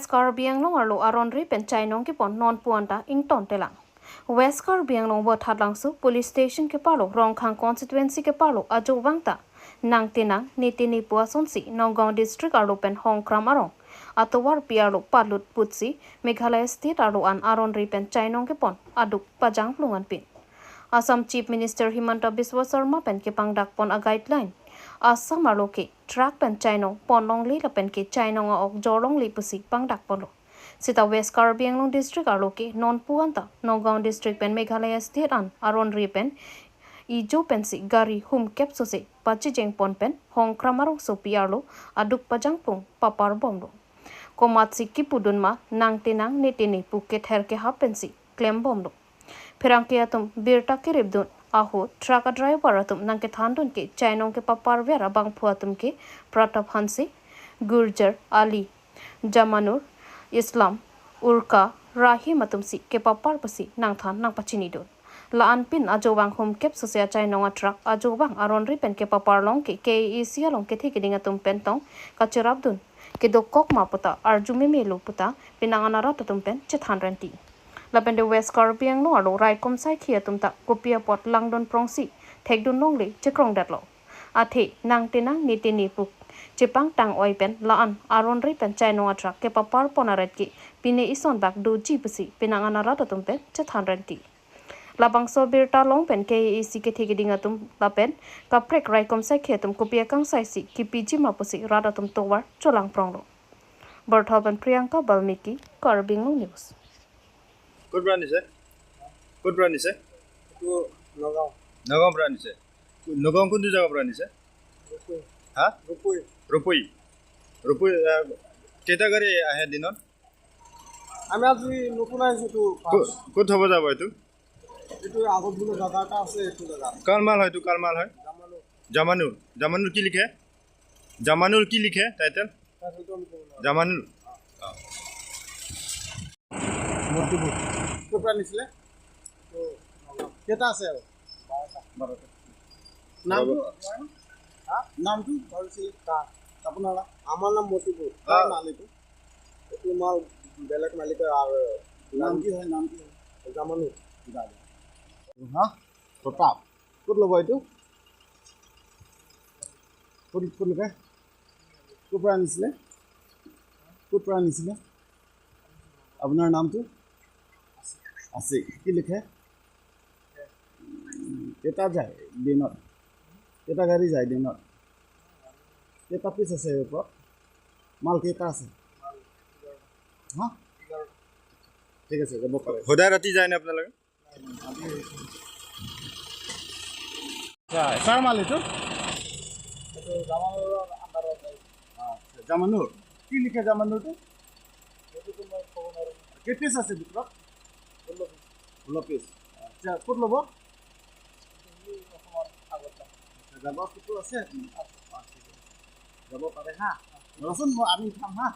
West KARBI ANGLONG arlo Aronre pen chainong kepon non puanta ingtonte lang. West KARBI ANGLOng bot hadlangsu police station ke palo rongkhang constituency ke palo ajo wangta nang tinang nitini puasonsi Nonggang district arlo pen hongkram arong atowar piarlo palut putsi Meghalaya state arlo an Aronre pen chainong kepon aduk pajang plungan pin. Assam Chief Minister Himanta Biswa Sarma pen ke pangdak pon a guideline Assam arlo ke track pen chainong ponong li la pen ke chainong a ok jorong li pusi pangdak polo. Sita West KARBI ANGLOng district arlo ke non puanta Nonggang district pen Meghalaya state an Aronre pen ijo pen si gari hum kep so se pachi jeng pon pen hong kramarong so piarlo aduk pajang pung papar bomlo. Komat si kipudun ma nang tinang netini puket herke hapen si klem bomlo. Pirangke atum birta ke ribdun aho truck driver atum nang ke thandun ke chainong ke papar vera bang phuatum ke pratap hansi Gurjar Ali Jamanur Islam Urka Rahim atum si ke papar pasi nang than nang pachini don. Laan pin ajowang home kep sosia chainong a truck ajowang Aronre pen ke papar long ke KEC long ke thikiding atum pentong kachirabdun ke dokok ma puta arjume melu puta pinanganara tatum pen chethanranti. Lapende West KARBI ANGLOng arlo rai komsai khia tumta kopia pot langdon prongsi thekdun longle chekrong datlo athe nang tenang nitini puk chepang tang oi pen laan Aronre pen chainong a truck ke papar ponaret ki pine ison bak do ji pusi pinanganara tatum pen chethanranti. Labang so birta long pen KEC ke thigiding atum lapen kaprek rai komsai khia tum kopia kang sai si ki piji ma pusi rada tum towar cholang pronglo. Berthaban Priyanka Balmiki KARBI ANGLOng News. Good brand is it? Good brand is it? Nogam brand is it? Nogam kundu jaga brand is it? Ha? Rupui. Keta gari ahe dinon? আমি আজি নতুন আহিছো তো Kut hobo jabo etu? এটো আগত দিন জায়গাটা আছে এটো জায়গা Kalmal hoy tu kalmal hoy? Jamanur. Jamanur ki likhe? Jamanur ki likhe title? Jamanur. Motipur copra নিছিলে তো কেটা আছে আর 12টা নামটো নামটো বলছিল কা আপনারা আমার নাম মতিপুর তার মালিক এটো মাল বেলেগ মালিকের আর নাম কি হয় জামানু দাদা হ্যাঁ প্রতাপ কত লব এটো কত লবে কোপরা নিছিলে আপনার নামটো আছে কি লিখে কেটা যায় দিনত কেটা গাড়ি যায় দিনত কেটা পিস আছে ওপৰত মাল কেটা আছে হা ঠিক আছে যাব পাৰে সদায় ৰাতি যায় না আপোনালোকে? স্যাৰ মাল এইটো জামানুৰ আন্ডাৰত আচ্ছা জামানুৰ কি লিখে জামানুৰটো কেই পিস আছে ভিতৰত 16 পিস আচ্ছা কত লব যাব কিছু আছে যাব পাৰে হা ৰচোন আমি খাম হা